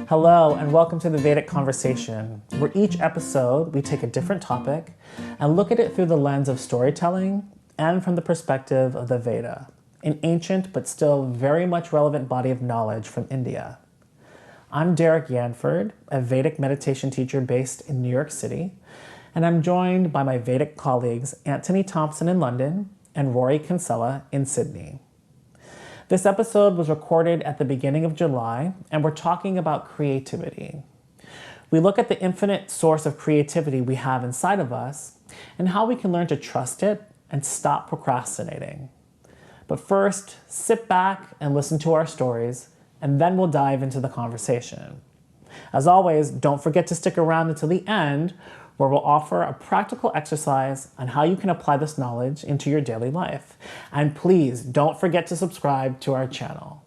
Hello, and welcome to the Vedic Conversation, where each episode we take a different topic and look at it through the lens of storytelling and from the perspective of the Veda, an ancient but still very much relevant body of knowledge from India. I'm Derrick Yanford, a Vedic meditation teacher based in New York City, and I'm joined by my Vedic colleagues Thompson in London and Rory Kinsella in Sydney. This episode was recorded at the beginning of July, and we're talking about creativity. We look at the infinite source of creativity we have inside of us and how we can learn to trust it and stop procrastinating. But first, sit back and listen to our stories, and then we'll dive into the conversation. As always, don't forget to stick around until the end, where we'll offer a practical exercise on how you can apply this knowledge into your daily life. And please don't forget to subscribe to our channel.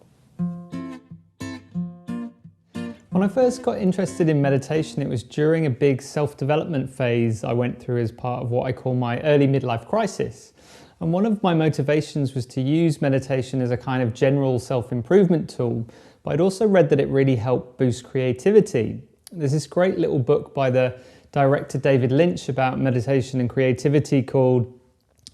When I first got interested in meditation, it was during a big self-development phase I went through as part of what I call my early midlife crisis. And one of my motivations was to use meditation as a kind of general self-improvement tool, but I'd also read that it really helped boost creativity. There's this great little book by the director David Lynch about meditation and creativity called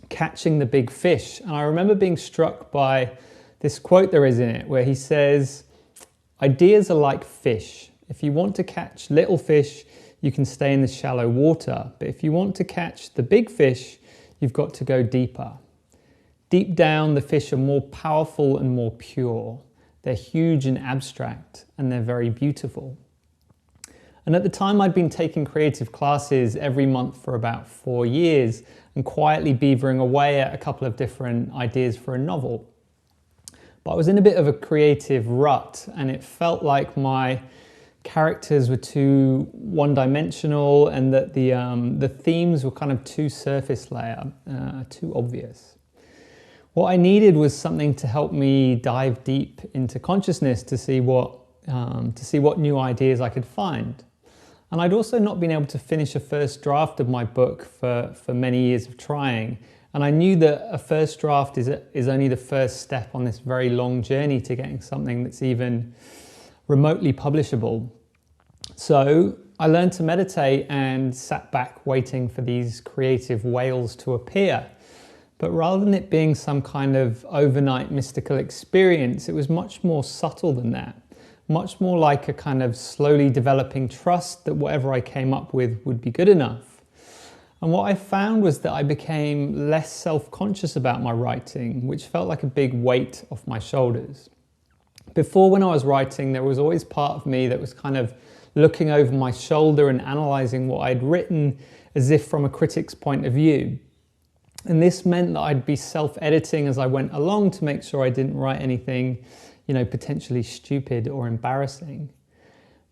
Catching the Big Fish. And I remember being struck by this quote there is in it where he says, "Ideas are like fish. If you want to catch little fish, you can stay in the shallow water. But if you want to catch the big fish, you've got to go deeper. Deep down, the fish are more powerful and more pure. They're huge and abstract, and they're very beautiful." And at the time, I'd been taking creative classes every month for about 4 years and quietly beavering away at a couple of different ideas for a novel. But I was in a bit of a creative rut, and it felt like my characters were too one-dimensional and that the themes were kind of too surface layer, too obvious. What I needed was something to help me dive deep into consciousness to see what new ideas I could find. And I'd also not been able to finish a first draft of my book for many years of trying. And I knew that a first draft is only the first step on this very long journey to getting something that's even remotely publishable. So I learned to meditate and sat back waiting for these creative whales to appear. But rather than it being some kind of overnight mystical experience, it was much more subtle than that. Much more like a kind of slowly developing trust that whatever I came up with would be good enough. And what I found was that I became less self-conscious about my writing, which felt like a big weight off my shoulders. Before, when I was writing, there was always part of me that was kind of looking over my shoulder and analysing what I'd written as if from a critic's point of view. And this meant that I'd be self-editing as I went along to make sure I didn't write anything potentially stupid or embarrassing.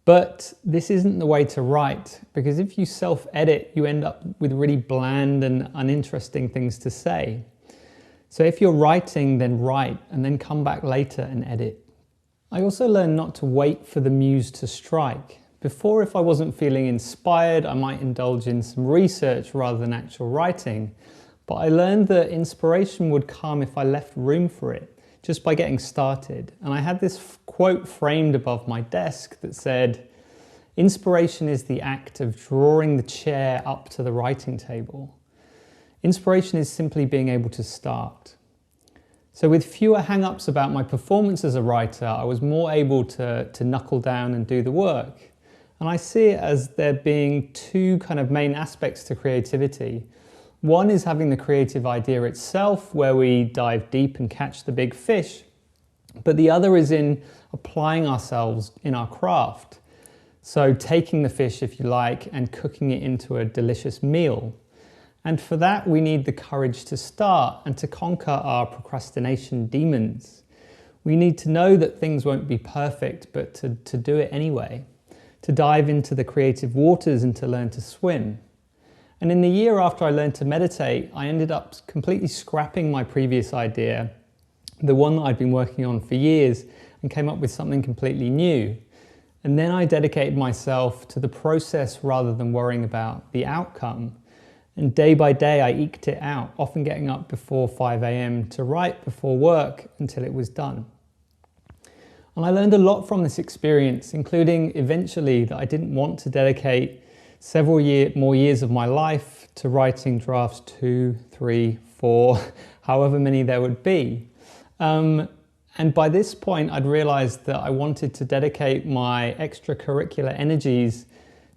But this isn't the way to write, because if you self-edit, you end up with really bland and uninteresting things to say. So if you're writing, then write, and then come back later and edit. I also learned not to wait for the muse to strike. Before, if I wasn't feeling inspired, I might indulge in some research rather than actual writing. But I learned that inspiration would come if I left room for it, just by getting started. And I had this quote framed above my desk that said, "Inspiration is the act of drawing the chair up to the writing table. Inspiration is simply being able to start." So with fewer hang-ups about my performance as a writer, I was more able to knuckle down and do the work. And I see it as there being two kind of main aspects to creativity. One is having the creative idea itself, where we dive deep and catch the big fish. But the other is in applying ourselves in our craft. So taking the fish, if you like, and cooking it into a delicious meal. And for that, we need the courage to start and to conquer our procrastination demons. We need to know that things won't be perfect, but to do it anyway. To dive into the creative waters and to learn to swim. And in the year after I learned to meditate, I ended up completely scrapping my previous idea, the one that I'd been working on for years, and came up with something completely new. And then I dedicated myself to the process rather than worrying about the outcome. And day by day, I eked it out, often getting up before 5 a.m. to write before work until it was done. And I learned a lot from this experience, including eventually that I didn't want to dedicate several more years of my life to writing drafts 2, 3, 4, however many there would be. And by this point, I'd realized that I wanted to dedicate my extracurricular energies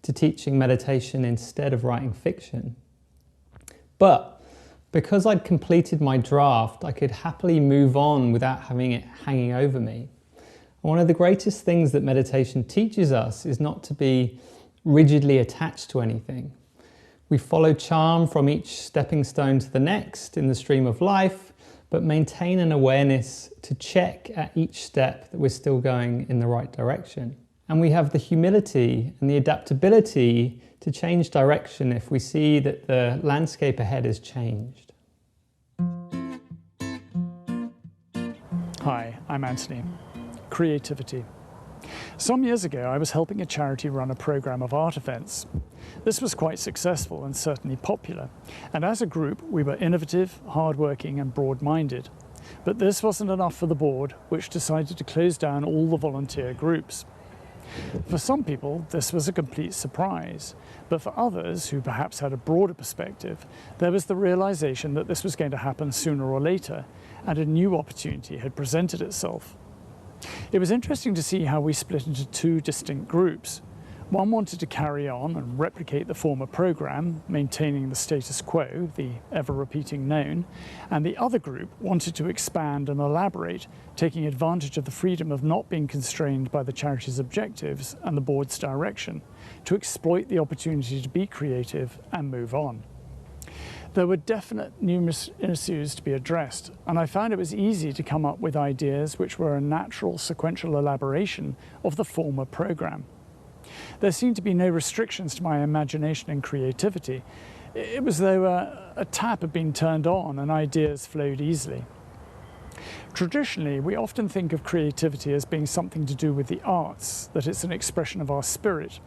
to teaching meditation instead of writing fiction. But because I'd completed my draft, I could happily move on without having it hanging over me. One of the greatest things that meditation teaches us is not to be rigidly attached to anything. We follow charm from each stepping stone to the next in the stream of life, but maintain an awareness to check at each step that we're still going in the right direction. And we have the humility and the adaptability to change direction if we see that the landscape ahead has changed. Hi, I'm Anthony. Creativity. Some years ago, I was helping a charity run a program of art events. This was quite successful and certainly popular, and as a group, we were innovative, hardworking, and broad-minded. But this wasn't enough for the board, which decided to close down all the volunteer groups. For some people, this was a complete surprise, but for others, who perhaps had a broader perspective, there was the realization that this was going to happen sooner or later, and a new opportunity had presented itself. It was interesting to see how we split into two distinct groups. One wanted to carry on and replicate the former program, maintaining the status quo, the ever-repeating known, and the other group wanted to expand and elaborate, taking advantage of the freedom of not being constrained by the charity's objectives and the board's direction, to exploit the opportunity to be creative and move on. There were definite numerous issues to be addressed, and I found it was easy to come up with ideas which were a natural sequential elaboration of the former program. There seemed to be no restrictions to my imagination and creativity. It was as though a tap had been turned on and ideas flowed easily. Traditionally, we often think of creativity as being something to do with the arts, that it's an expression of our spirit.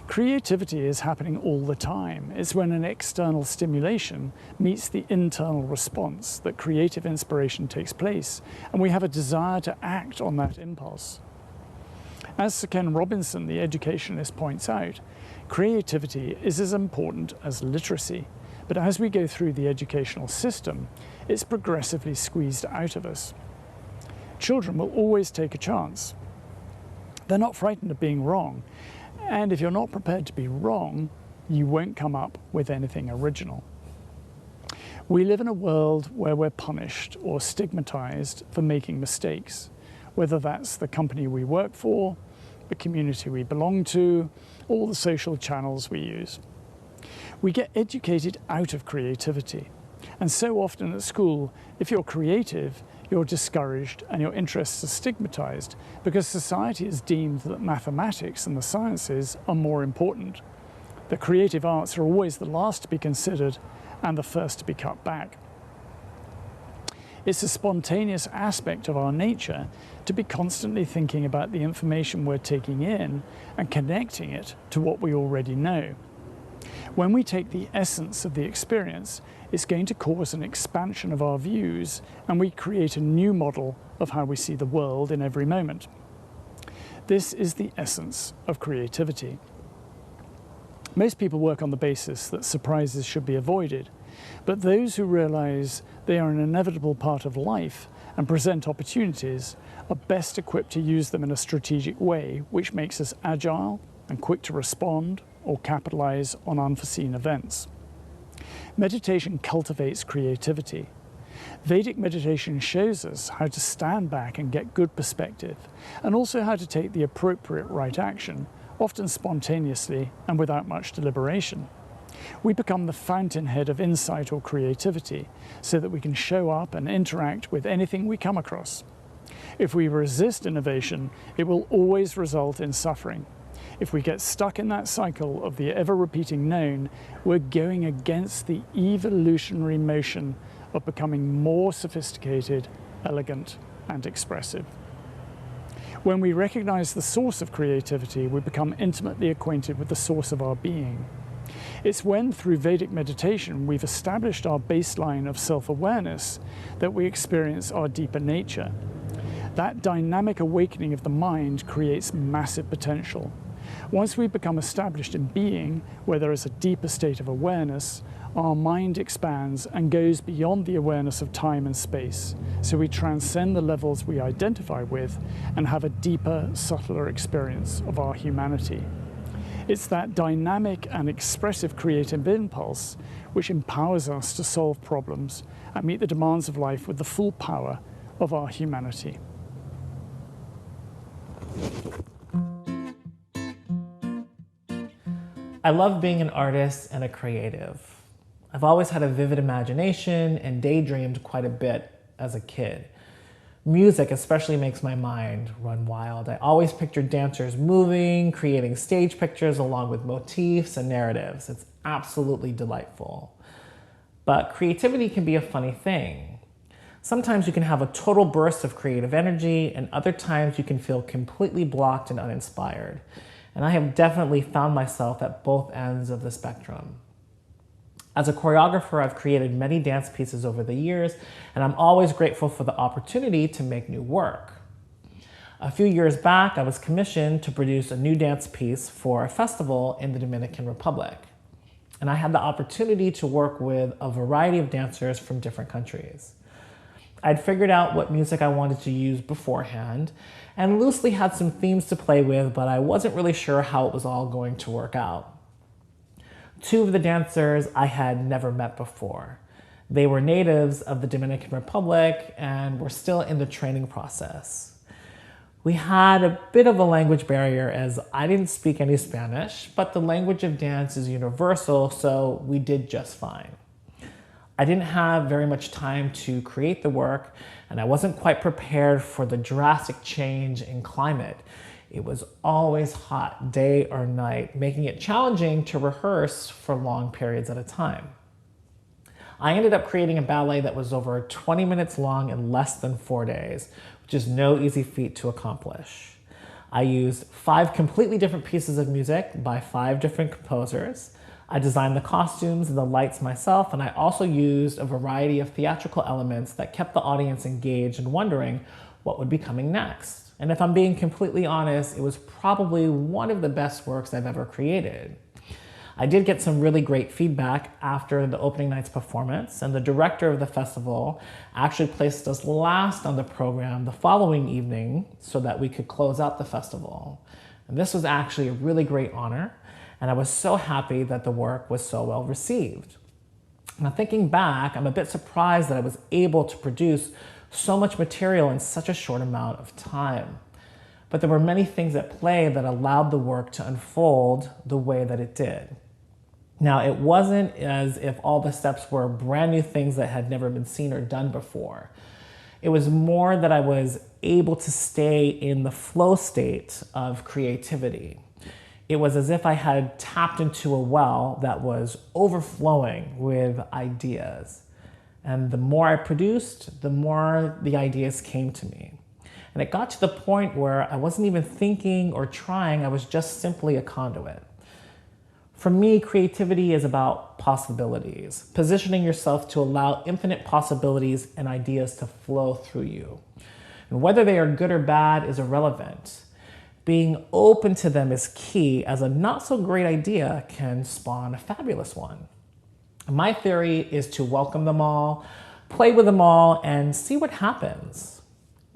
Creativity is happening all the time. It's when an external stimulation meets the internal response that creative inspiration takes place, and we have a desire to act on that impulse. As Sir Ken Robinson, the educationist, points out, creativity is as important as literacy, but as we go through the educational system, it's progressively squeezed out of us. Children will always take a chance. They're not frightened of being wrong, and if you're not prepared to be wrong, you won't come up with anything original. We live in a world where we're punished or stigmatized for making mistakes, whether that's the company we work for, the community we belong to, or the social channels we use. We get educated out of creativity, and so often at school, if you're creative, you're discouraged and your interests are stigmatized because society has deemed that mathematics and the sciences are more important. The creative arts are always the last to be considered and the first to be cut back. It's a spontaneous aspect of our nature to be constantly thinking about the information we're taking in and connecting it to what we already know. When we take the essence of the experience, it's going to cause an expansion of our views, and we create a new model of how we see the world in every moment. This is the essence of creativity. Most people work on the basis that surprises should be avoided, but those who realize they are an inevitable part of life and present opportunities are best equipped to use them in a strategic way which makes us agile and quick to respond or capitalize on unforeseen events. Meditation cultivates creativity. Vedic meditation shows us how to stand back and get good perspective, and also how to take the appropriate right action, often spontaneously and without much deliberation. We become the fountainhead of insight or creativity, so that we can show up and interact with anything we come across. If we resist innovation, it will always result in suffering. If we get stuck in that cycle of the ever-repeating known, we're going against the evolutionary motion of becoming more sophisticated, elegant, and expressive. When we recognize the source of creativity, we become intimately acquainted with the source of our being. It's when, through Vedic meditation, we've established our baseline of self-awareness that we experience our deeper nature. That dynamic awakening of the mind creates massive potential. Once we become established in being, where there is a deeper state of awareness, our mind expands and goes beyond the awareness of time and space. So we transcend the levels we identify with and have a deeper, subtler experience of our humanity. It's that dynamic and expressive creative impulse which empowers us to solve problems and meet the demands of life with the full power of our humanity. I love being an artist and a creative. I've always had a vivid imagination and daydreamed quite a bit as a kid. Music especially makes my mind run wild. I always pictured dancers moving, creating stage pictures along with motifs and narratives. It's absolutely delightful. But creativity can be a funny thing. Sometimes you can have a total burst of creative energy, and other times you can feel completely blocked and uninspired. And I have definitely found myself at both ends of the spectrum. As a choreographer, I've created many dance pieces over the years, and I'm always grateful for the opportunity to make new work. A few years back, I was commissioned to produce a new dance piece for a festival in the Dominican Republic. And I had the opportunity to work with a variety of dancers from different countries. I'd figured out what music I wanted to use beforehand and loosely had some themes to play with, but I wasn't really sure how it was all going to work out. Two of the dancers I had never met before. They were natives of the Dominican Republic and were still in the training process. We had a bit of a language barrier as I didn't speak any Spanish, but the language of dance is universal, so we did just fine. I didn't have very much time to create the work, and I wasn't quite prepared for the drastic change in climate. It was always hot, day or night, making it challenging to rehearse for long periods at a time. I ended up creating a ballet that was over 20 minutes long in less than 4 days, which is no easy feat to accomplish. I used 5 completely different pieces of music by 5 different composers. I designed the costumes and the lights myself, and I also used a variety of theatrical elements that kept the audience engaged and wondering what would be coming next. And if I'm being completely honest, it was probably one of the best works I've ever created. I did get some really great feedback after the opening night's performance, and the director of the festival actually placed us last on the program the following evening so that we could close out the festival. And this was actually a really great honor, and I was so happy that the work was so well received. Now, thinking back, I'm a bit surprised that I was able to produce so much material in such a short amount of time. But there were many things at play that allowed the work to unfold the way that it did. Now, it wasn't as if all the steps were brand new things that had never been seen or done before. It was more that I was able to stay in the flow state of creativity. It was as if I had tapped into a well that was overflowing with ideas. And the more I produced, the more the ideas came to me. And it got to the point where I wasn't even thinking or trying, I was just simply a conduit. For me, creativity is about possibilities, positioning yourself to allow infinite possibilities and ideas to flow through you. And whether they are good or bad is irrelevant. Being open to them is key, as a not so great idea can spawn a fabulous one. My theory is to welcome them all, play with them all, and see what happens.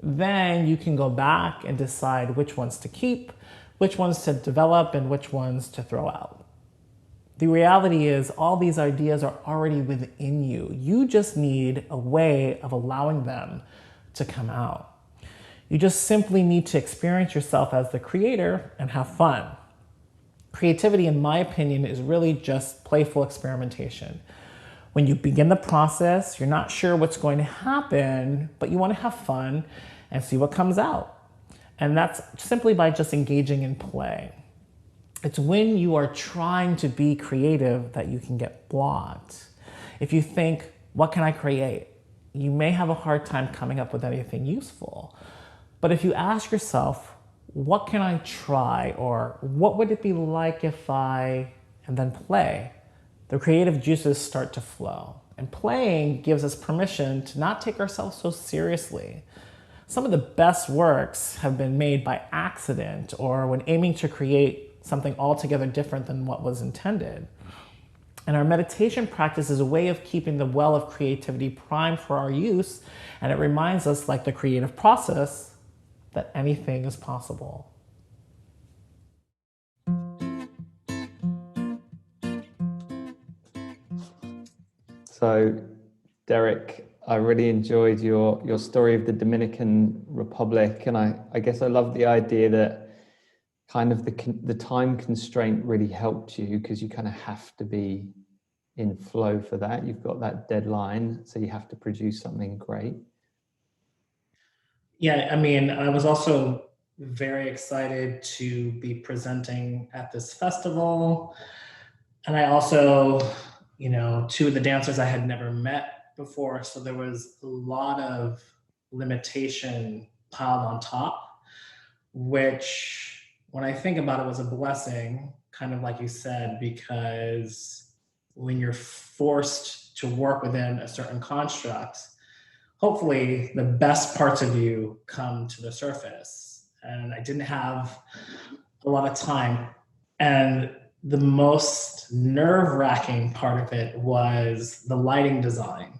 Then you can go back and decide which ones to keep, which ones to develop, and which ones to throw out. The reality is all these ideas are already within you. You just need a way of allowing them to come out. You just simply need to experience yourself as the creator and have fun. Creativity, in my opinion, is really just playful experimentation. When you begin the process, you're not sure what's going to happen, but you want to have fun and see what comes out. And that's simply by just engaging in play. It's when you are trying to be creative that you can get blocked. If you think, what can I create? You may have a hard time coming up with anything useful. But if you ask yourself, what can I try? Or what would it be like if I, and then play, the creative juices start to flow. And playing gives us permission to not take ourselves so seriously. Some of the best works have been made by accident or when aiming to create something altogether different than what was intended. And our meditation practice is a way of keeping the well of creativity primed for our use, and it reminds us, like the creative process, that anything is possible. So, Derrick, I really enjoyed your story of the Dominican Republic, and I guess I love the idea that kind of the time constraint really helped you, because you kind of have to be in flow for that. You've got that deadline, so you have to produce something great. Yeah, I mean, I was also very excited to be presenting at this festival. And I also, two of the dancers I had never met before. So there was a lot of limitation piled on top, which when I think about it was a blessing, kind of like you said, because when you're forced to work within a certain construct, hopefully the best parts of you come to the surface. And I didn't have a lot of time. And the most nerve-wracking part of it was the lighting design,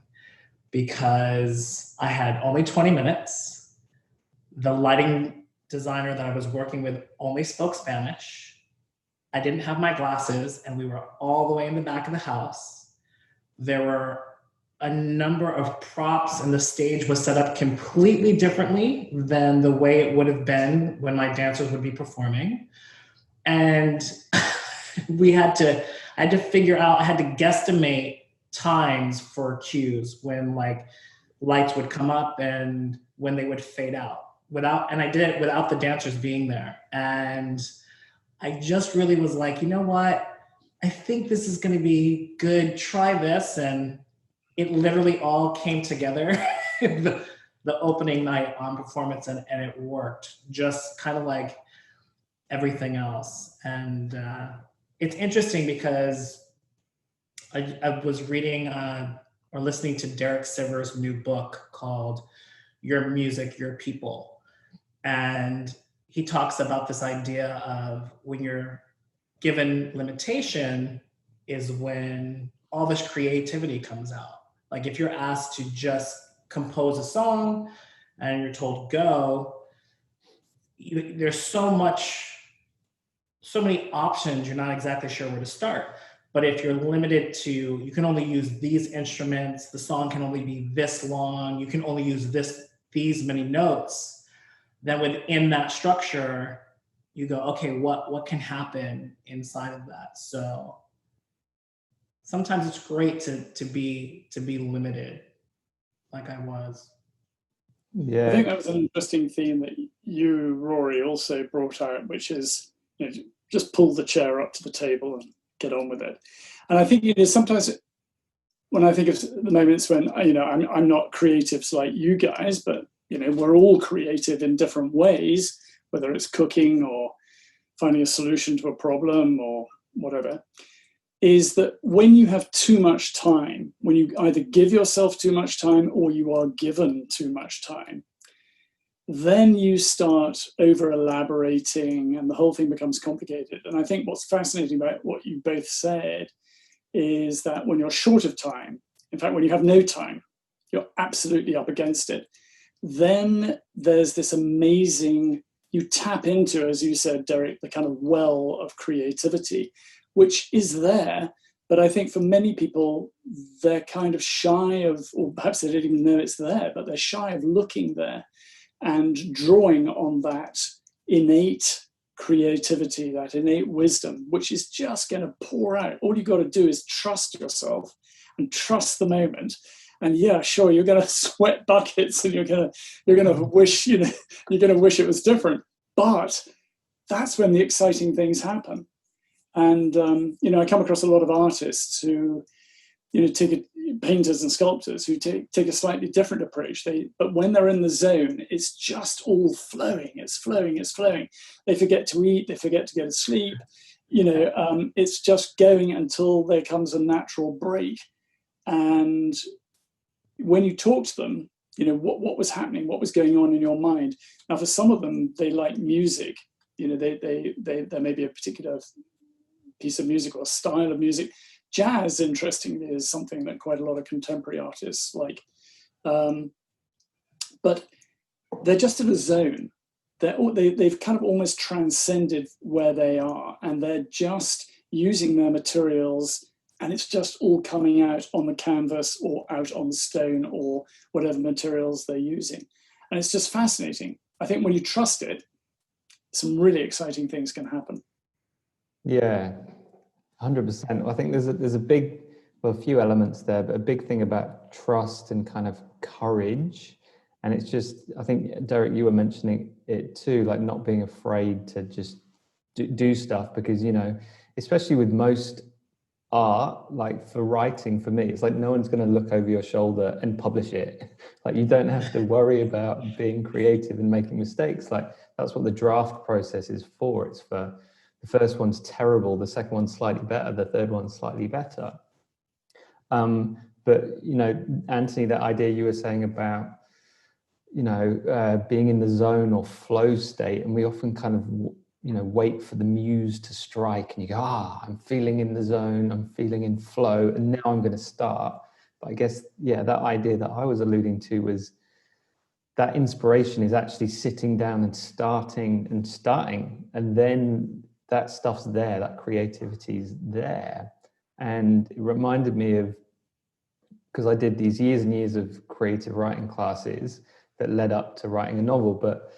because I had only 20 minutes. The lighting designer that I was working with only spoke Spanish. I didn't have my glasses, and we were all the way in the back of the house. There were a number of props, and the stage was set up completely differently than the way it would have been when my dancers would be performing. And I had to figure out, I had to guesstimate times for cues when like lights would come up and when they would fade out and I did it without the dancers being there. And I just really was like, you know what? I think this is going to be good. Try this. And it literally all came together the opening night on performance, and it worked just kind of like everything else. And it's interesting because I was reading or listening to Derrick Siver's new book called Your Music, Your People. And he talks about this idea of when you're given limitation is when all this creativity comes out. Like if you're asked to just compose a song and you're told go, there's so many options, you're not exactly sure where to start. But if you're limited to, you can only use these instruments, the song can only be this long, you can only use these many notes, then within that structure, you go, okay, what can happen inside of that? So sometimes it's great to be limited, like I was. Yeah, I think that was an interesting theme that you, Rory, also brought out, which is just pull the chair up to the table and get on with it. And I think sometimes when I think of the moments when I'm not creatives like you guys, but we're all creative in different ways, whether it's cooking or finding a solution to a problem or whatever, is that when you have too much time, when you either give yourself too much time or you are given too much time, then you start over elaborating and the whole thing becomes complicated. And I think what's fascinating about what you both said is that when you're short of time, in fact, when you have no time, you're absolutely up against it, then there's this amazing, you tap into, as you said, Derrick, the kind of well of creativity, which is there. But I think for many people, they're kind of shy of, or perhaps they don't even know it's there, but they're shy of looking there and drawing on that innate creativity, that innate wisdom, which is just going to pour out. All you've got to do is trust yourself and trust the moment. And yeah, sure, you're going to sweat buckets and you're going to wish, you're going to wish it was different. But that's when the exciting things happen. And I come across a lot of artists who, painters and sculptors who take a slightly different approach. But when they're in the zone, it's just all flowing. It's flowing. They forget to eat. They forget to go to sleep. It's just going until there comes a natural break. And when you talk to them, what was happening, what was going on in your mind. Now, for some of them, they like music. There may be a particular piece of music or style of music. Jazz, interestingly, is something that quite a lot of contemporary artists like. But they're just in a zone. They've kind of almost transcended where they are, and they're just using their materials, and it's just all coming out on the canvas or out on stone or whatever materials they're using. And it's just fascinating. I think when you trust it, some really exciting things can happen. Yeah, 100%. I think there's a few elements there, but a big thing about trust and kind of courage. And it's just, I think, Derrick, you were mentioning it too, like not being afraid to just do stuff, because, especially with most art, like for writing, for me, it's like no one's going to look over your shoulder and publish it. Like you don't have to worry about being creative and making mistakes. Like that's what the draft process is for. It's for the first one's terrible, the second one's slightly better, the third one's slightly better. But Anthony, that idea you were saying about being in the zone or flow state, and we often kind of wait for the muse to strike, and you go, I'm feeling in the zone, I'm feeling in flow, and now I'm going to start. But I guess, that idea that I was alluding to was that inspiration is actually sitting down and starting, and then that stuff's there, that creativity's there. And it reminded me of, because I did these years and years of creative writing classes that led up to writing a novel, but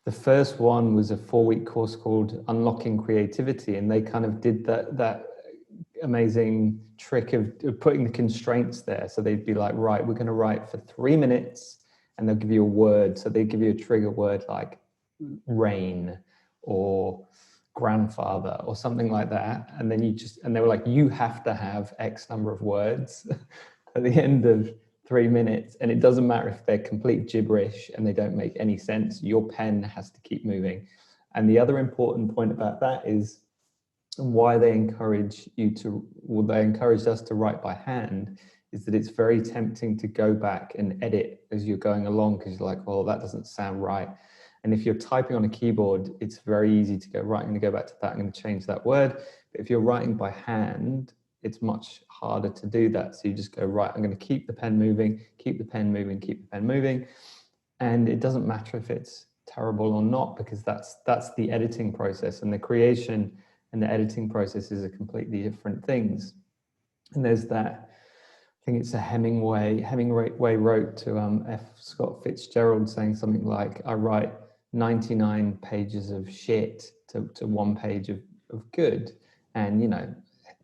the first one was a 4-week course called Unlocking Creativity, and they kind of did that amazing trick of putting the constraints there. So they'd be like, right, we're going to write for 3 minutes, and they'll give you a word. So they give you a trigger word like rain or grandfather or something like that, and then and they were like, you have to have X number of words at the end of 3 minutes, and it doesn't matter if they're complete gibberish and they don't make any sense, your pen has to keep moving. And the other important point about that is why they encouraged us to write by hand, is that it's very tempting to go back and edit as you're going along, because you're like, well, that doesn't sound right. And if you're typing on a keyboard, it's very easy to go, right, I'm going to go back to that, I'm going to change that word. But if you're writing by hand, it's much harder to do that. So you just go, right, I'm going to keep the pen moving, keep the pen moving, keep the pen moving. And it doesn't matter if it's terrible or not, because that's the editing process, and the creation and the editing processes are completely different things. And there's that, I think it's a Hemingway wrote to F. Scott Fitzgerald saying something like, I write 99 pages of shit to 1 page of good. And,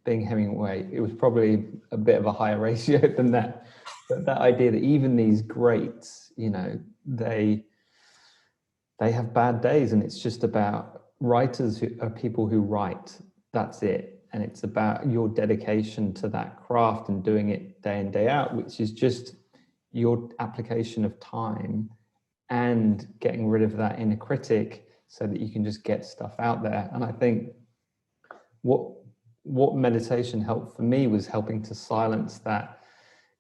being Hemingway, it was probably a bit of a higher ratio than that. But that idea that even these greats, they have bad days, and it's just about writers who are people who write. That's it. And it's about your dedication to that craft and doing it day in, day out, which is just your application of time and getting rid of that inner critic so that you can just get stuff out there. And I think what meditation helped for me was helping to silence that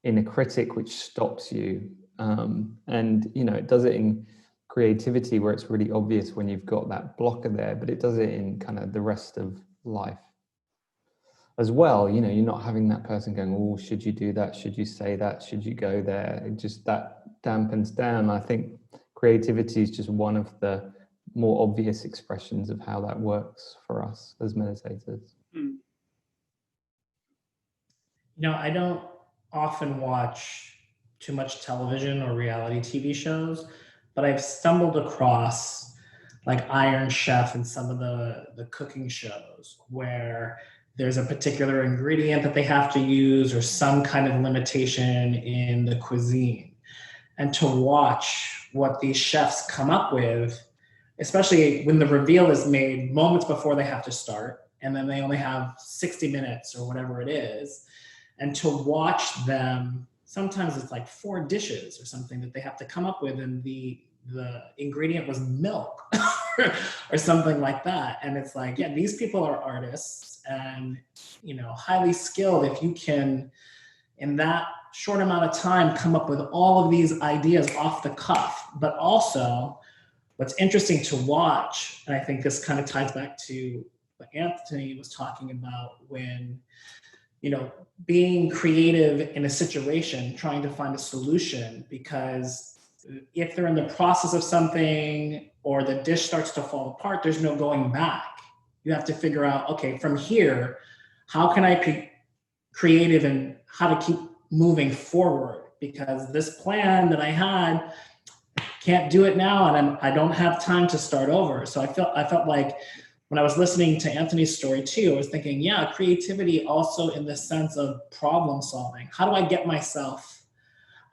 inner critic which stops you. And it does it in creativity where it's really obvious when you've got that blocker there, but it does it in kind of the rest of life as well. You're not having that person going, oh, should you do that? Should you say that? Should you go there? It just, that dampens down. I think creativity is just one of the more obvious expressions of how that works for us as meditators. I don't often watch too much television or reality TV shows, but I've stumbled across like Iron Chef and some of the cooking shows where there's a particular ingredient that they have to use or some kind of limitation in the cuisine. And to watch what these chefs come up with, especially when the reveal is made moments before they have to start, and then they only have 60 minutes or whatever it is, and to watch them, sometimes it's like 4 dishes or something that they have to come up with, and the ingredient was milk or something like that. And it's like, these people are artists and, highly skilled. If you can in that short amount of time come up with all of these ideas off the cuff. But also what's interesting to watch, and I think this kind of ties back to what Anthony was talking about, when, you know, being creative in a situation, trying to find a solution, because if they're in the process of something or the dish starts to fall apart, there's no going back. You have to figure out, okay, from here, how can I be creative and how to keep moving forward? Because this plan that I had, can't do it now, and I don't have time to start over. So I felt like when I was listening to Anthony's story too, I was thinking, yeah, creativity also in the sense of problem solving. How do I get myself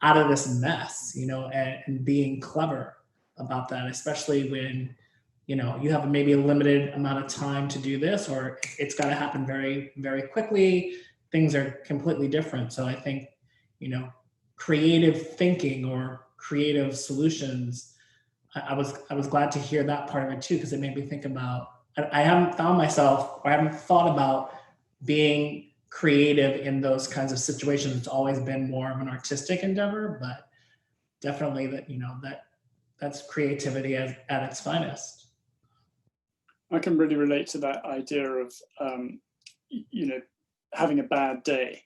out of this mess, you know, and being clever about that, especially when, you know, you have maybe a limited amount of time to do this, or it's got to happen very, very quickly. Things are completely different. So I think, you know, creative thinking or creative solutions, I was glad to hear that part of it too, because it made me think about, I haven't found myself, or I haven't thought about being creative in those kinds of situations. It's always been more of an artistic endeavor, but definitely that, you know, that's creativity at its finest. I can really relate to that idea of, you know, having a bad day.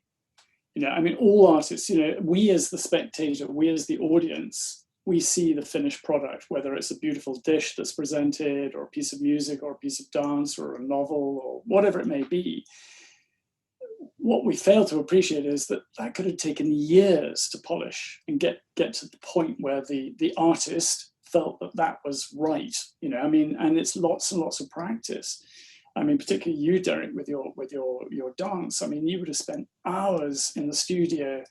You know, I mean, all artists, you know, we as the spectator, we as the audience, we see the finished product, whether it's a beautiful dish that's presented, or a piece of music, or a piece of dance, or a novel, or whatever it may be. What we fail to appreciate is that that could have taken years to polish and get to the point where the artist felt that that was right. You know, I mean, and it's lots and lots of practice. I mean, particularly you, Derrick, with your dance. I mean, you would have spent hours in the studio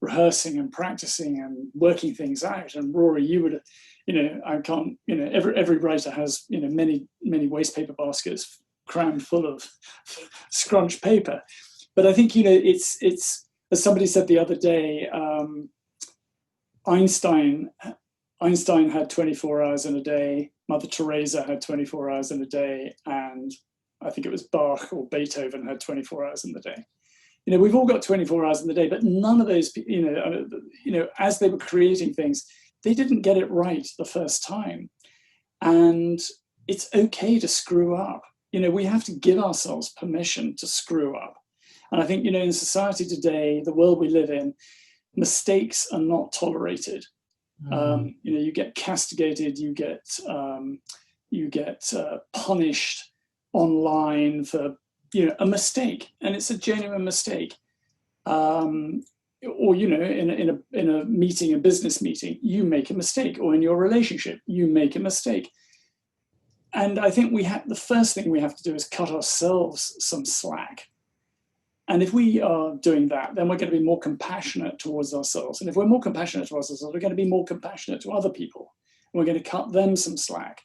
rehearsing and practicing and working things out. And Rory, you would have, you know, I can't, you know, every writer has, you know, many waste paper baskets crammed full of scrunched paper. But I think, you know, it's as somebody said the other day, Einstein had 24 hours in a day, Mother Teresa had 24 hours in a day, and I think it was Bach or Beethoven had 24 hours in the day. You know, we've all got 24 hours in the day, but none of those, you know, as they were creating things, they didn't get it right the first time. And it's okay to screw up. You know, we have to give ourselves permission to screw up. And I think, you know, in society today, the world we live in, mistakes are not tolerated. You know, you get castigated, you get punished online for, you know, a mistake, and it's a genuine mistake. Or, you know, in a meeting, a business meeting, you make a mistake, or in your relationship, you make a mistake. And I think the first thing we have to do is cut ourselves some slack. And if we are doing that, then we're going to be more compassionate towards ourselves. And if we're more compassionate towards ourselves, we're going to be more compassionate to other people. And we're going to cut them some slack.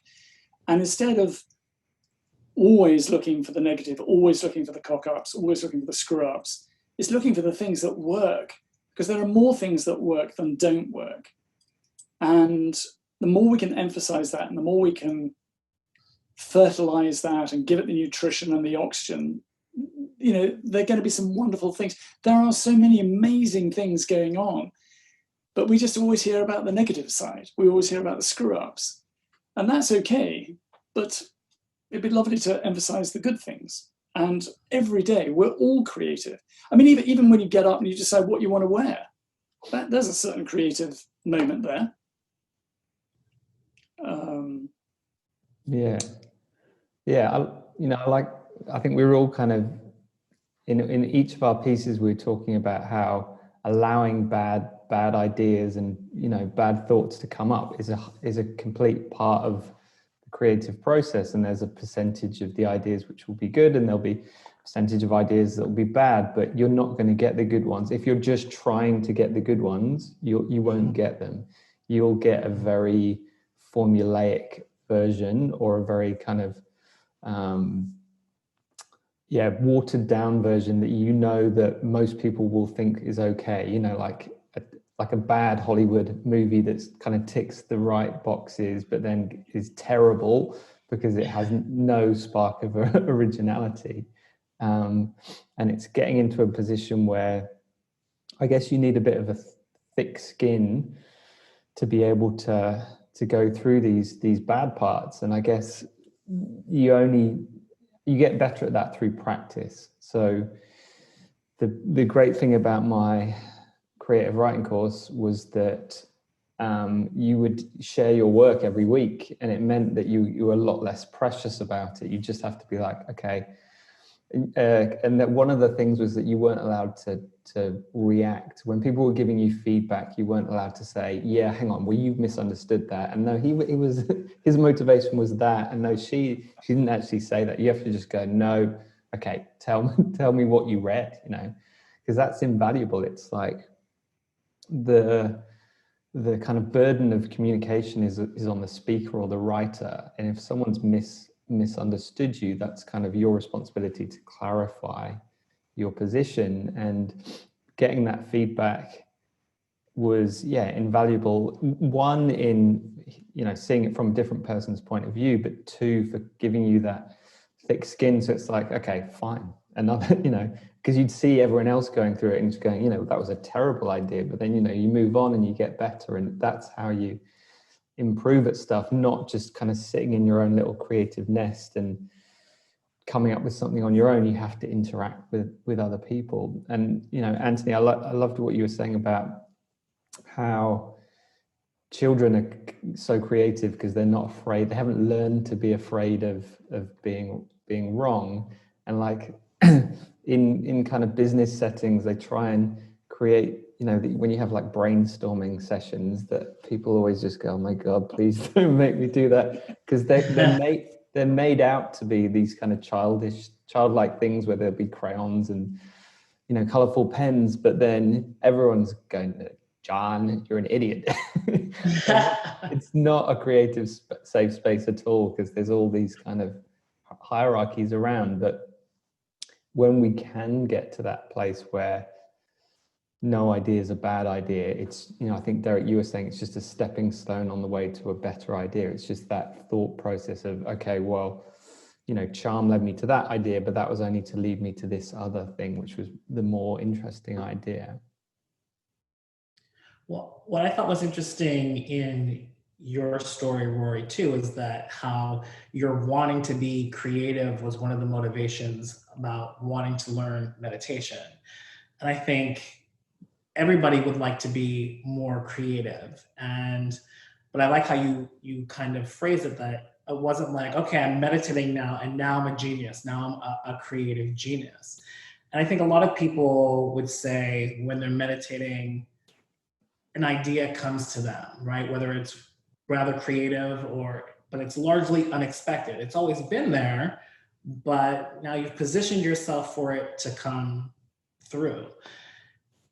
And instead of always looking for the negative, always looking for the cock-ups, always looking for the screw-ups, it's looking for the things that work. Because there are more things that work than don't work. And the more we can emphasize that, and the more we can fertilize that and give it the nutrition and the oxygen, you know, there are going to be some wonderful things. There are so many amazing things going on, but we just always hear about the negative side. We always hear about the screw-ups, and that's okay, but it'd be lovely to emphasize the good things. And every day, we're all creative. I mean, even when you get up and you decide what you want to wear, there's a certain creative moment there. I think we were all kind of in each of our pieces, we were talking about how allowing bad ideas and, you know, bad thoughts to come up is a complete part of the creative process. And there's a percentage of the ideas which will be good, and there'll be a percentage of ideas that will be bad, but you're not going to get the good ones. If you're just trying to get the good ones, you won't get them. You'll get a very formulaic version, or a very kind of watered down version that, you know, that most people will think is okay, you know, like a bad Hollywood movie that's kind of ticks the right boxes, but then is terrible because it has no spark of originality. And it's getting into a position where I guess you need a bit of a thick skin to be able to go through these bad parts. And I guess you get better at that through practice. So the great thing about my creative writing course was that you would share your work every week, and it meant that you were a lot less precious about it. You just have to be like, okay. And that one of the things was that you weren't allowed to react when people were giving you feedback. You weren't allowed to say, yeah, hang on, well, you've misunderstood that, and no, he was his motivation was that, and no, she didn't actually say that. You have to just go, no, okay, tell me what you read, because that's invaluable. It's like the kind of burden of communication is on the speaker or the writer, and if someone's misunderstood you, that's kind of your responsibility to clarify your position. And getting that feedback was invaluable. One, in seeing it from a different person's point of view, but two, for giving you that thick skin. So it's like, okay, fine, another, because you'd see everyone else going through it and just going, that was a terrible idea, but then you move on and you get better, and that's how you improve at stuff, not just kind of sitting in your own little creative nest and coming up with something on your own. You have to interact with other people. And Anthony, I loved what you were saying about how children are so creative because they're not afraid. They haven't learned to be afraid of being wrong. And like in kind of business settings, they try and create, when you have like brainstorming sessions, that people always just go, oh my God, please don't make me do that. Because they're made out to be these kind of childlike things where there'll be crayons and, colorful pens, but then everyone's going, John, you're an idiot. It's not a creative safe space at all, because there's all these kind of hierarchies around. But when we can get to that place where no idea is a bad idea, it's, I think, Derrick, you were saying it's just a stepping stone on the way to a better idea. It's just that thought process of, okay, well, charm led me to that idea, but that was only to lead me to this other thing, which was the more interesting idea. Well, what I thought was interesting in your story, Rory, too, is that how your wanting to be creative was one of the motivations about wanting to learn meditation. And I think everybody would like to be more creative. But I like how you kind of phrase it, that it wasn't like, okay, I'm meditating now, and now I'm a genius. Now I'm a creative genius. And I think a lot of people would say when they're meditating, an idea comes to them, right? Whether it's rather creative but it's largely unexpected. It's always been there, but now you've positioned yourself for it to come through.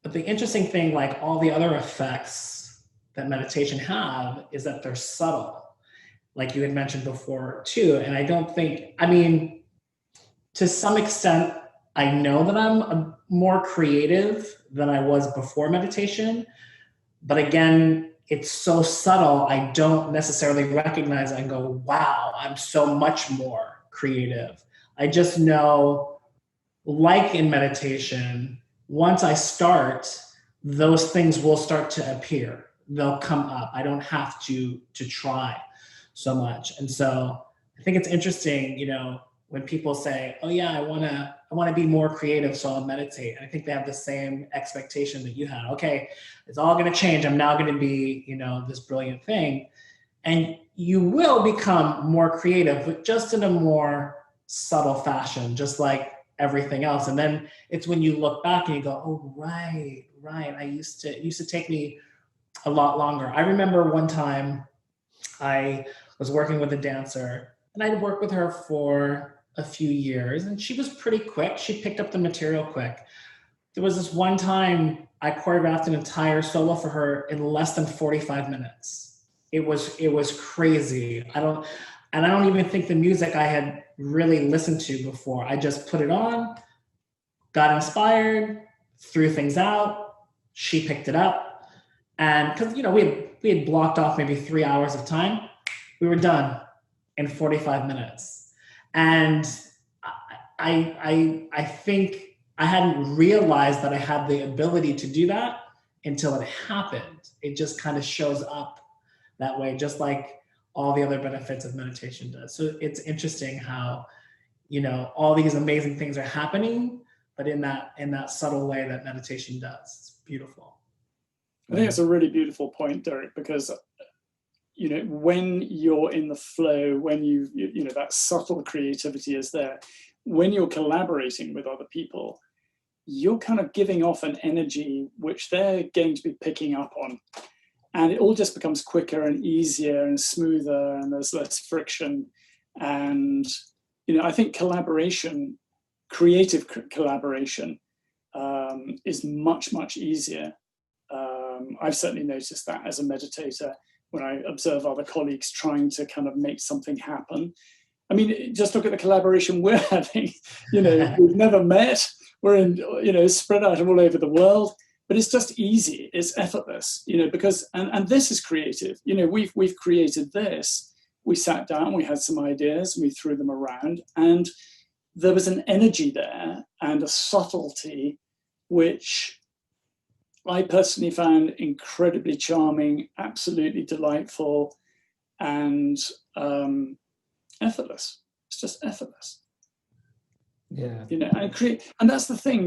But the interesting thing, like all the other effects that meditation have, is that they're subtle, like you had mentioned before too. And I don't think, to some extent, I know that I'm more creative than I was before meditation. But again, it's so subtle, I don't necessarily recognize it and go, wow, I'm so much more creative. I just know, like in meditation, once I start, those things will start to appear. They'll come up. I don't have to try so much. And so I think it's interesting, when people say, oh yeah, I want to be more creative, so I'll meditate. I think they have the same expectation that you had. Okay, it's all going to change. I'm now going to be, this brilliant thing. And you will become more creative, but just in a more subtle fashion, just like everything else. And then it's when you look back and you go, oh, right. It used to take me a lot longer. I remember one time I was working with a dancer, and I'd worked with her for a few years, and she was pretty quick. She picked up the material quick. There was this one time I choreographed an entire solo for her in less than 45 minutes. It was crazy. I don't even think the music I had really listened to before. I just put it on, got inspired, threw things out. She picked it up, and because we had blocked off maybe 3 hours of time, we were done in 45 minutes. And I think I hadn't realized that I had the ability to do that until it happened. It just kind of shows up that way, just like all the other benefits of meditation does. So it's interesting how, all these amazing things are happening, but in that subtle way that meditation does. It's beautiful. I think it's a really beautiful point, Derrick, because when you're in the flow, when that subtle creativity is there, when you're collaborating with other people, you're kind of giving off an energy which they're going to be picking up on. And it all just becomes quicker and easier and smoother, and there's less friction. And, I think creative collaboration is much, much easier. I've certainly noticed that as a meditator when I observe other colleagues trying to kind of make something happen. I mean, just look at the collaboration we're having. We've never met. We're in, spread out all over the world, but it's just easy. It's effortless, because, and this is creative. We've created this. We sat down, we had some ideas, we threw them around, and there was an energy there and a subtlety, which I personally found incredibly charming, absolutely delightful, and effortless. It's just effortless. Yeah. And that's the thing,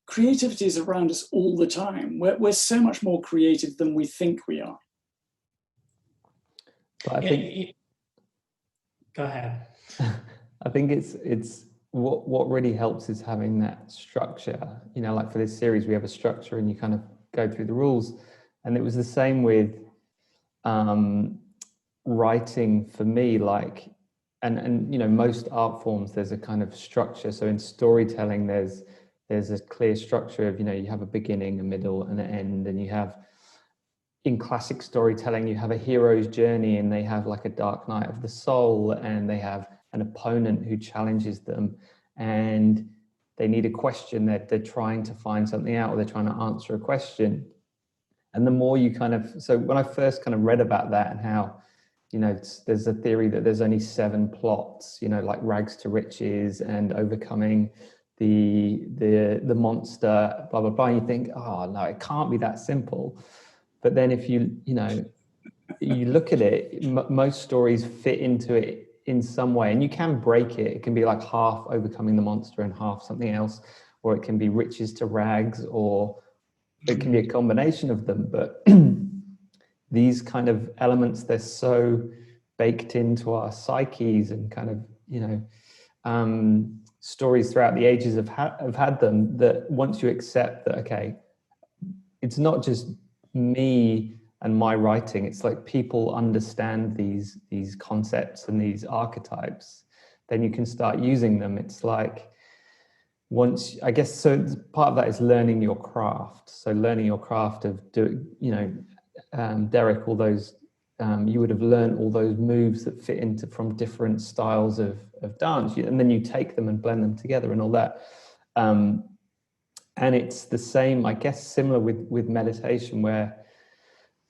creativity is around us all the time. We're so much more creative than we think we are. But I think go ahead. I think it's what really helps is having that structure. Like for this series, we have a structure and you kind of go through the rules. And it was the same with writing for me, like, and most art forms, there's a kind of structure. So in storytelling, there's a clear structure of, you have a beginning, a middle, and an end. And you have, in classic storytelling, you have a hero's journey, and they have like a dark night of the soul, and they have an opponent who challenges them, and they need a question that they're trying to find something out, or they're trying to answer a question. And the more you so when I first kind of read about that and how, there's a theory that there's only 7 plots, like rags to riches and overcoming the monster, blah, blah, blah. And you think, oh no, it can't be that simple. But then if you look at it, most stories fit into it in some way, and you can break it. It can be like half overcoming the monster and half something else, or it can be riches to rags, or it can be a combination of them. But these kind of elements, they're so baked into our psyches, and kind of, stories throughout the ages have had them, that once you accept that, okay, it's not just me and my writing, it's like people understand these concepts and these archetypes, then you can start using them. It's like, once, I guess, so part of that is learning your craft. So learning your craft of Derrick, all those, you would have learned all those moves that fit into from different styles of dance, and then you take them and blend them together and all that. And it's the same, I guess, similar with meditation, where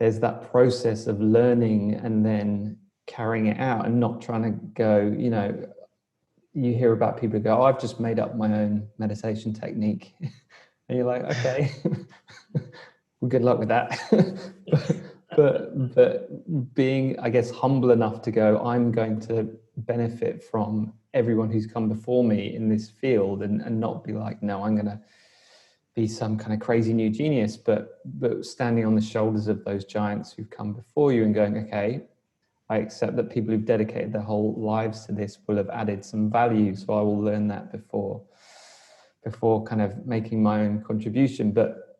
there's that process of learning and then carrying it out, and not trying to go, you hear about people who go, oh, I've just made up my own meditation technique. And you're like, okay, well, good luck with that. but being, I guess, humble enough to go, I'm going to benefit from everyone who's come before me in this field, and not be like, no, I'm going to be some kind of crazy new genius, but standing on the shoulders of those giants who've come before you and going, okay, I accept that people who've dedicated their whole lives to this will have added some value, so I will learn that before kind of making my own contribution. But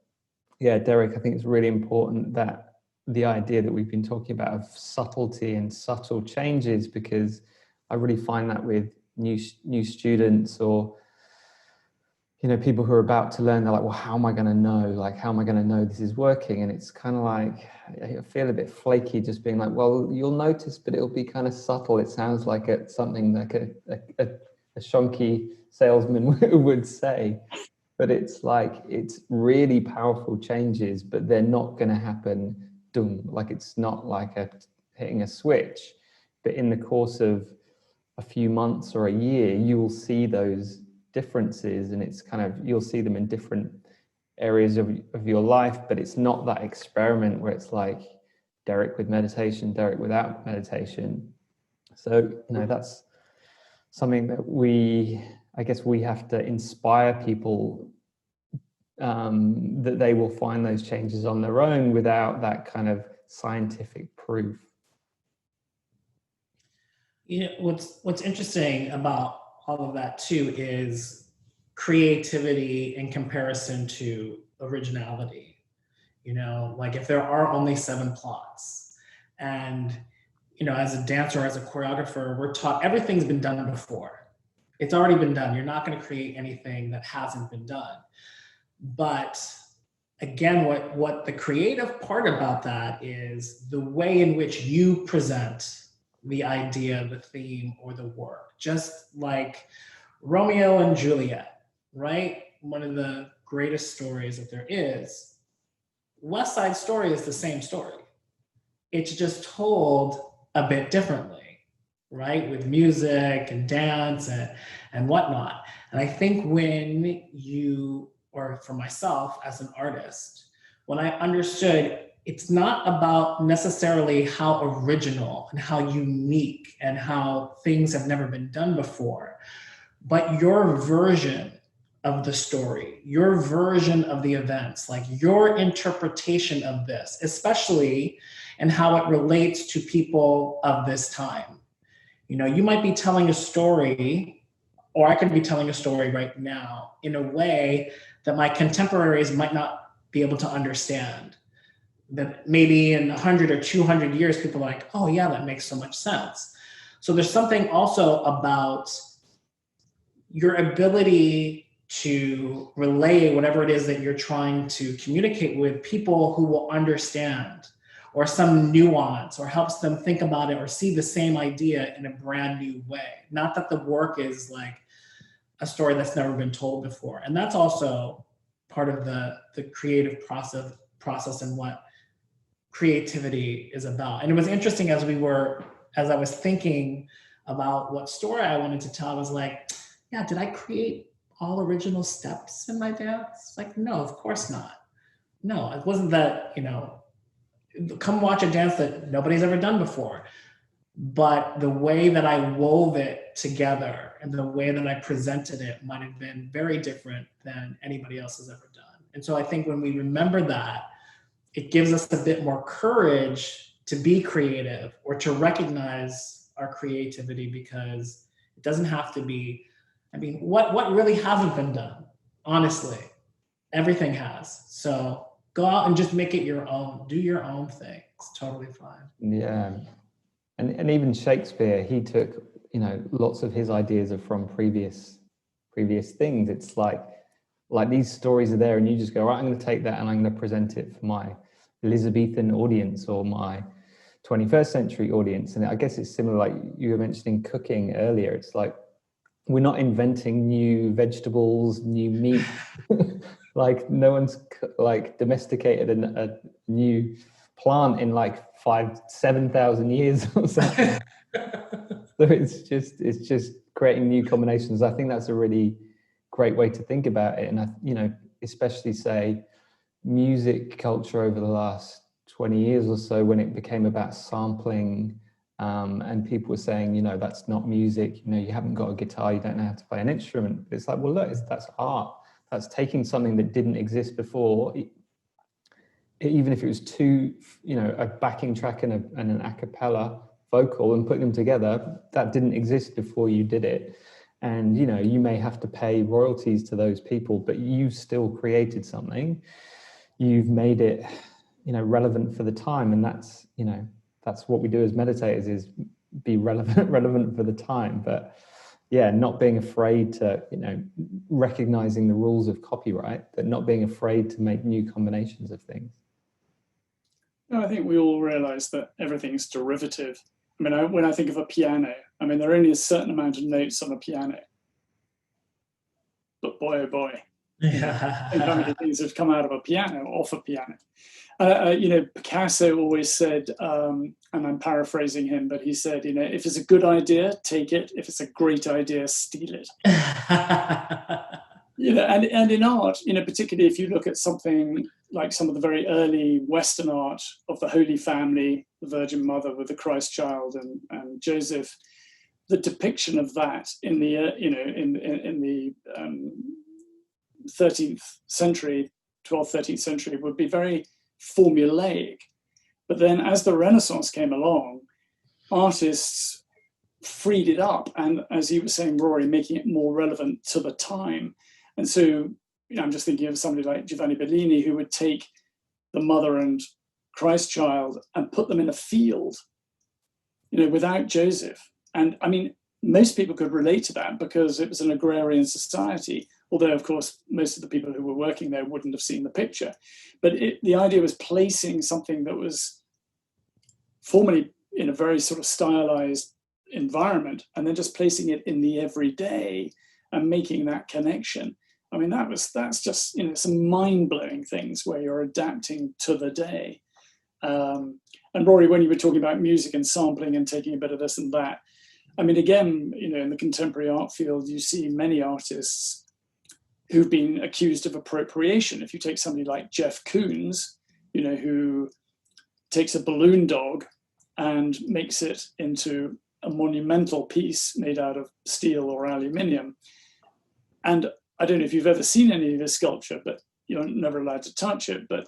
yeah, Derrick, I think it's really important that the idea that we've been talking about of subtlety and subtle changes, because I really find that with new students, or people who are about to learn, they're like, well, how am I going to know? Like, how am I going to know this is working? And it's kind of like, I feel a bit flaky just being like, well, you'll notice, but it'll be kind of subtle. It sounds like it's something like a shonky salesman would say, but it's like, it's really powerful changes, but they're not going to happen, doom. Like, it's not like hitting a switch, but in the course of a few months or a year, you will see those differences, and it's kind of, you'll see them in different areas of your life, but it's not that experiment where it's like Derrick with meditation, Derrick without meditation. So, that's something that I guess we have to inspire people, that they will find those changes on their own without that kind of scientific proof. What's interesting about all of that too is creativity in comparison to originality. Like if there are only 7 plots, and as a dancer, as a choreographer, we're taught everything's been done before. It's already been done. You're not going to create anything that hasn't been done. But again, what the creative part about that is the way in which you present the idea, the theme, or the work. Just like Romeo and Juliet, right? One of the greatest stories that there is. West Side Story is the same story. It's just told a bit differently, right? With music and dance and whatnot. And I think when you, or for myself as an artist, when I understood it's not about necessarily how original and how unique and how things have never been done before, but your version of the story, your version of the events, like your interpretation of this, especially and how it relates to people of this time. You might be telling a story, or I could be telling a story right now in a way that my contemporaries might not be able to understand. That maybe in 100 or 200 years, people are like, oh yeah, that makes so much sense. So there's something also about your ability to relay whatever it is that you're trying to communicate with people who will understand, or some nuance, or helps them think about it or see the same idea in a brand new way. Not that the work is like a story that's never been told before. And that's also part of the creative process and what creativity is about. And it was interesting as I was thinking about what story I wanted to tell, I was like, yeah, did I create all original steps in my dance? Like, no, of course not. No, it wasn't that, come watch a dance that nobody's ever done before. But the way that I wove it together and the way that I presented it might have been very different than anybody else has ever done. And so I think when we remember that, it gives us a bit more courage to be creative or to recognize our creativity, because it doesn't have to be, what really hasn't been done? Honestly, everything has. So go out and just make it your own. Do your own thing. It's totally fine. Yeah. And even Shakespeare, he took, lots of his ideas are from previous things. It's like these stories are there, and you just go, right, I'm going to take that and I'm going to present it for my Elizabethan audience or my 21st century audience. And I guess it's similar, like you were mentioning cooking earlier. It's like, we're not inventing new vegetables, new meat. Like no one's like domesticated a new plant in like 7,000 years or something. So it's just creating new combinations. I think that's a really great way to think about it. And especially say music culture over the last 20 years or so, when it became about sampling, and people were saying, that's not music, you haven't got a guitar, you don't know how to play an instrument. It's like, well, look, that's art. That's taking something that didn't exist before, even if it was a backing track and an a cappella vocal, and putting them together, that didn't exist before you did it. And, you may have to pay royalties to those people, but you still created something. You've made it, relevant for the time. And that's what we do as meditators, is be relevant for the time. But yeah, not being afraid to, recognizing the rules of copyright, but not being afraid to make new combinations of things. No, I think we all realize that everything's derivative. When I think of a piano, there are only a certain amount of notes on a piano. But boy, oh boy, Think how many things have come out of a piano, off a piano. Picasso always said, and I'm paraphrasing him, but he said, if it's a good idea, take it. If it's a great idea, steal it. And in art, particularly if you look at something like some of the very early Western art of the Holy Family, the Virgin Mother with the Christ Child and Joseph, the depiction of that in the in the 13th century, 12th, 13th century would be very formulaic. But then as the Renaissance came along, artists freed it up, and as you were saying, Rory, making it more relevant to the time. And so, I'm just thinking of somebody like Giovanni Bellini, who would take the Mother and Christ Child and put them in a field, without Joseph. And I mean, most people could relate to that because it was an agrarian society, although, of course, most of the people who were working there wouldn't have seen the picture. But the idea was placing something that was formerly in a very sort of stylized environment and then just placing it in the everyday and making that connection. I mean, that's just, some mind-blowing things where you're adapting to the day. And Rory, when you were talking about music and sampling and taking a bit of this and that, I mean, again, in the contemporary art field, you see many artists who've been accused of appropriation. If you take somebody like Jeff Koons, who takes a balloon dog and makes it into a monumental piece made out of steel or aluminium. And I don't know if you've ever seen any of his sculpture, but you're never allowed to touch it. But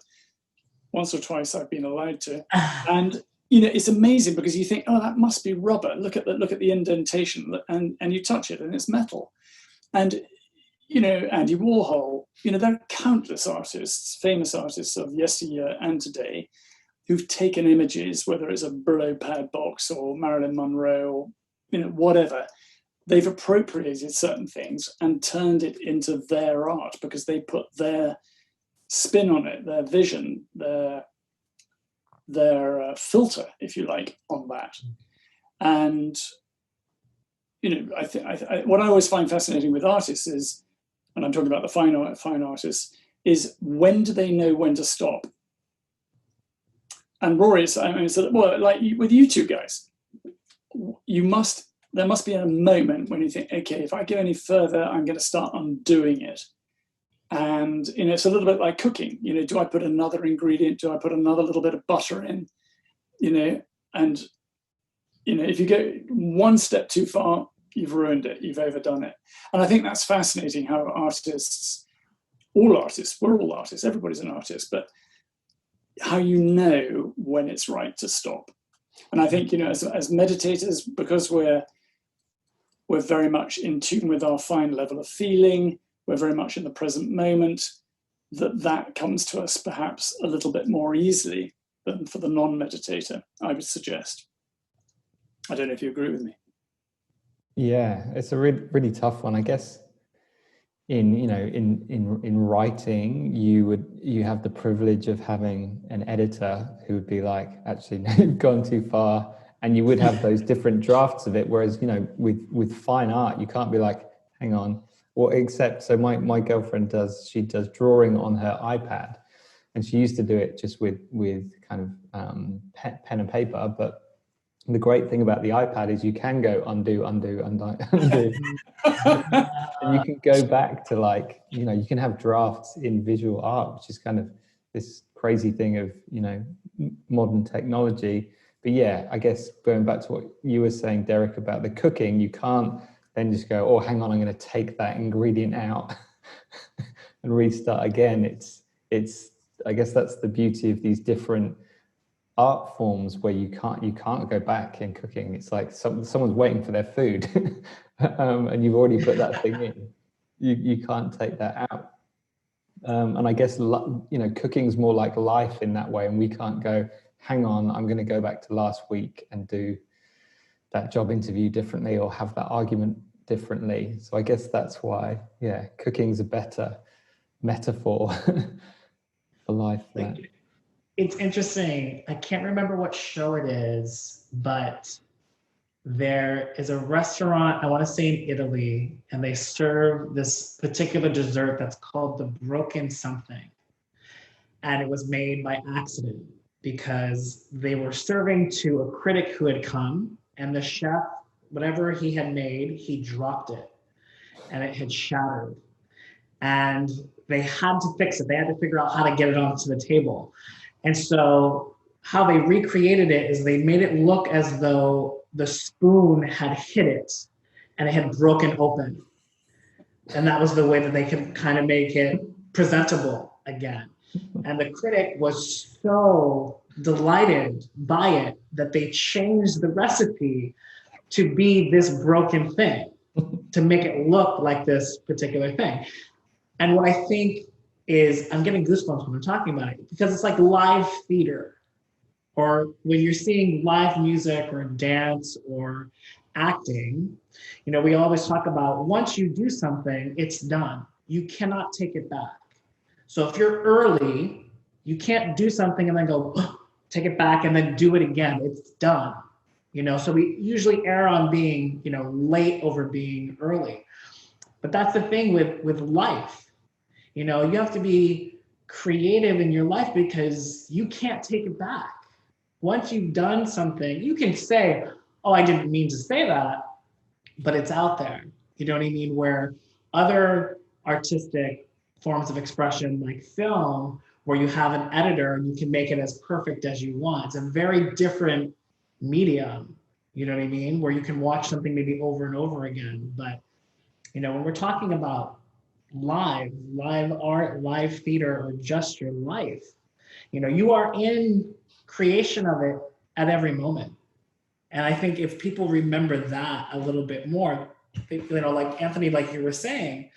once or twice I've been allowed to. And it's amazing because you think, oh, that must be rubber. Look at the indentation, and you touch it and it's metal. And Andy Warhol, there are countless artists, famous artists of yesteryear and today, who've taken images, whether it's a Brillo pad box or Marilyn Monroe or whatever. They've appropriated certain things and turned it into their art because they put their spin on it, their vision, their filter, if you like, on that. And I think what I always find fascinating with artists is, and I'm talking about the fine artists, is when do they know when to stop? And Rory, well, like with you two guys, there must be a moment when you think, okay, if I go any further, I'm going to start undoing it. And it's a little bit like cooking. Do I put another ingredient? Do I put another little bit of butter in? And if you go one step too far, you've ruined it. You've overdone it. And I think that's fascinating how artists, we're all artists. Everybody's an artist, but how when it's right to stop. And I think as meditators, because we're very much in tune with our fine level of feeling, we're very much in the present moment, that comes to us perhaps a little bit more easily than for the non-meditator, I would suggest. I don't know if you agree with me. Yeah, it's a really, really tough one. I guess in writing, you have the privilege of having an editor who would be like, actually, no, you've gone too far. And you would have those different drafts of it. Whereas, with fine art, you can't be like, hang on. Or except, so my girlfriend does drawing on her iPad, and she used to do it just with kind of pen and paper. But the great thing about the iPad is you can go undo. And you can go back to you can have drafts in visual art, which is kind of this crazy thing of, modern technology. But yeah, I guess going back to what you were saying, Derrick, about the cooking, you can't then just go, oh, hang on, I'm going to take that ingredient out and restart again. It's I guess that's the beauty of these different art forms where you can't go back in cooking. It's like someone's waiting for their food and you've already put that thing in. You can't take that out. And I guess cooking's more like life in that way, and we can't go, hang on, I'm going to go back to last week and do that job interview differently or have that argument differently. So I guess that's why, cooking's a better metaphor for life. It's interesting. I can't remember what show it is, but there is a restaurant, I want to say in Italy, and they serve this particular dessert that's called the broken something. And it was made by accident because they were serving to a critic who had come, and the chef, whatever he had made, he dropped it and it had shattered. And they had to fix it. They had to figure out how to get it onto the table. And so how they recreated it is they made it look as though the spoon had hit it and it had broken open. And that was the way that they could kind of make it presentable again. And the critic was so delighted by it that they changed the recipe to be this broken thing, to make it look like this particular thing. And what I think is, I'm getting goosebumps when I'm talking about it, because it's like live theater, or when you're seeing live music or dance or acting, you know, we always talk about once you do something, it's done. You cannot take it back. So if you're early, you can't do something and then go, take it back and then do it again. It's done. You know, so we usually err on being, you know, late over being early. But that's the thing with life. You know, you have to be creative in your life because you can't take it back. Once you've done something, you can say, oh, I didn't mean to say that, but it's out there. You know what I mean? Where other artistic forms of expression like film, where you have an editor and you can make it as perfect as you want. It's a very different medium, you know what I mean? Where you can watch something maybe over and over again. But, you know, when we're talking about live art, live theater, or just your life, you know, you are in creation of it at every moment. And I think if people remember that a little bit more, you know, like Anthony, like you were saying,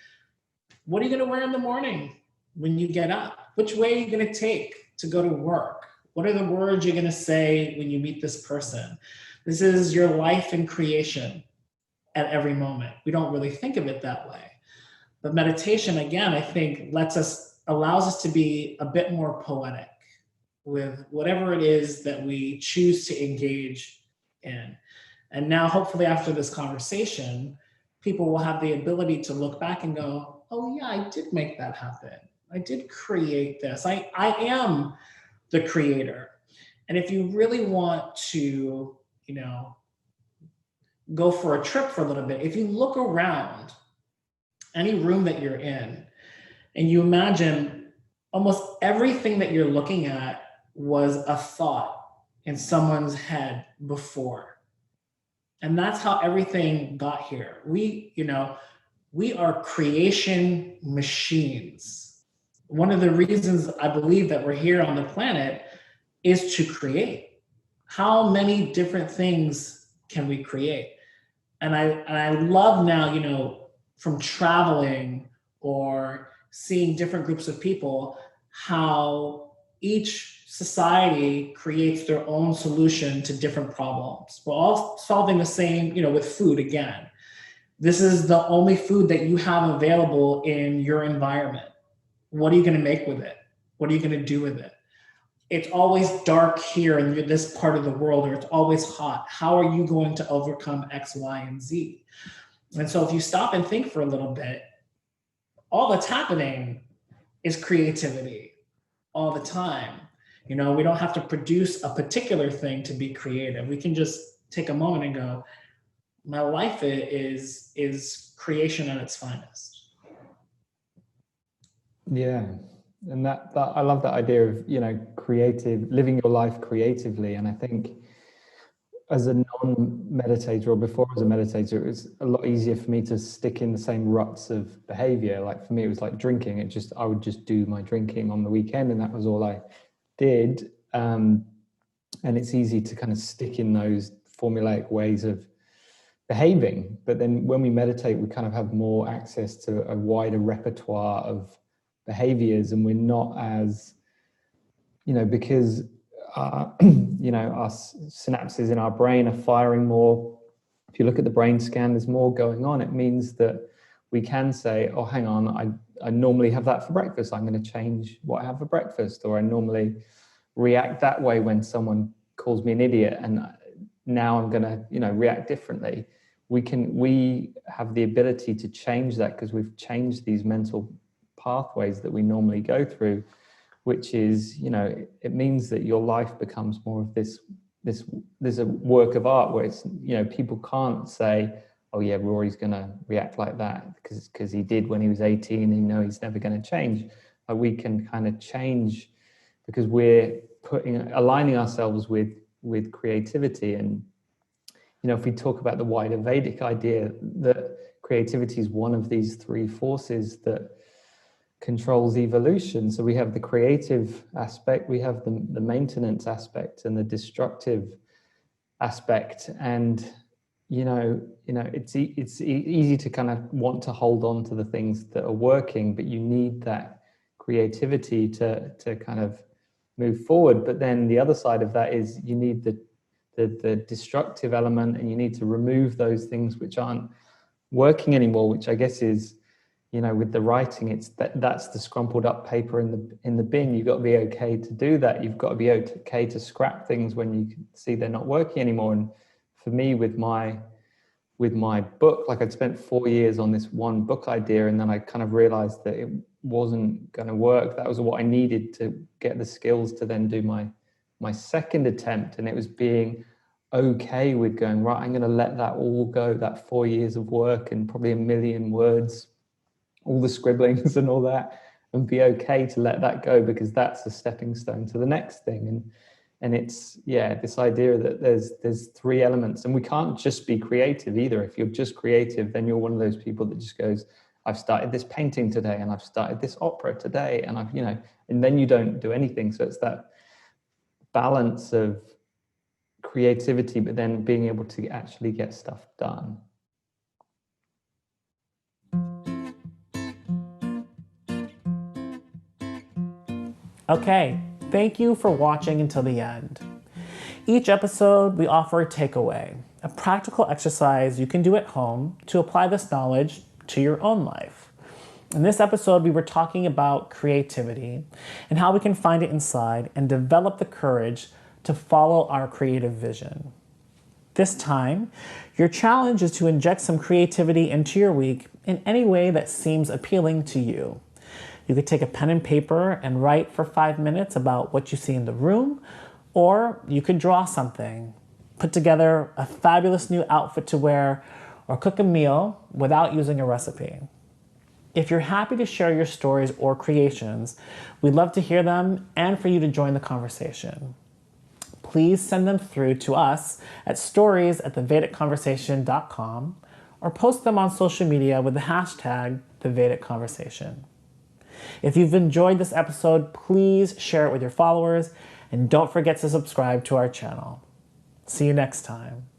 what are you going to wear in the morning when you get up? Which way are you going to take to go to work? What are the words you're going to say when you meet this person? This is your life in creation at every moment. We don't really think of it that way. But meditation, again, I think allows us to be a bit more poetic with whatever it is that we choose to engage in. And now, hopefully, after this conversation, people will have the ability to look back and go, oh yeah, I did make that happen. I did create this. I am the creator. And if you really want to, you know, go for a trip for a little bit, if you look around any room that you're in and you imagine almost everything that you're looking at was a thought in someone's head before. And that's how everything got here. We are creation machines. One of the reasons I believe that we're here on the planet is to create. How many different things can we create? And I love now, you know, from traveling or seeing different groups of people, how each society creates their own solution to different problems. We're all solving the same, you know, with food again. This is the only food that you have available in your environment. What are you going to make with it? What are you going to do with it? It's always dark here in this part of the world, or it's always hot. How are you going to overcome X, Y, and Z? And so if you stop and think for a little bit, all that's happening is creativity all the time. You know, we don't have to produce a particular thing to be creative. We can just take a moment and go, my life is creation at its finest. Yeah. And that I love that idea of, you know, living your life creatively. And I think as a non-meditator, or before I was a meditator, it was a lot easier for me to stick in the same ruts of behavior. Like for me, it was like drinking. I would just do my drinking on the weekend, and that was all I did. And it's easy to kind of stick in those formulaic ways of behaving. But then when we meditate, we kind of have more access to a wider repertoire of behaviors, and we're not as, you know, because you know, our synapses in our brain are firing more. If you look at the brain scan, there's more going on. It means that we can say, oh, hang on, I normally have that for breakfast. I'm going to change what I have for breakfast. Or I normally react that way when someone calls me an idiot. And now I'm going to, react differently. We have the ability to change that because we've changed these mental pathways that we normally go through, which is, it means that your life becomes more of this there's a work of art where it's, people can't say, oh yeah, Rory's going to react like that because he did when he was 18 and he's never going to change. We can kind of change because we're aligning ourselves with creativity. And if we talk about the wider Vedic idea that creativity is one of these three forces that controls evolution. So we have the creative aspect, we have the maintenance aspect, and the destructive aspect. And it's easy to kind of want to hold on to the things that are working, but you need that creativity to kind of move forward. But then the other side of that is you need the destructive element, and you need to remove those things which aren't working anymore, which I guess is, with the writing, it's that's the scrumpled up paper in the bin. You've got to be okay to do that. You've got to be okay to scrap things when you can see they're not working anymore. And for me, with my book, like I'd spent 4 years on this one book idea, and then I kind of realized that it wasn't going to work. That was what I needed to get the skills to then do my second attempt. And it was being okay with going, right, I'm going to let that all go, that 4 years of work and probably 1 million words, all the scribblings and all that, and be okay to let that go, because that's a stepping stone to the next thing. And it's, this idea that there's three elements, and we can't just be creative either. If you're just creative, then you're one of those people that just goes, I've started this painting today, and I've started this opera today, and and then you don't do anything. So it's that balance of creativity, but then being able to actually get stuff done. Okay, thank you for watching until the end. Each episode, we offer a takeaway, a practical exercise you can do at home to apply this knowledge to your own life. In this episode, we were talking about creativity and how we can find it inside and develop the courage to follow our creative vision. This time, your challenge is to inject some creativity into your week in any way that seems appealing to you. You could take a pen and paper and write for 5 minutes about what you see in the room, or you could draw something, put together a fabulous new outfit to wear, or cook a meal without using a recipe. If you're happy to share your stories or creations, we'd love to hear them and for you to join the conversation. Please send them through to us at stories@thevedic.conversation.com or post them on social media with the hashtag #TheVedicConversation. If you've enjoyed this episode, please share it with your followers, and don't forget to subscribe to our channel. See you next time.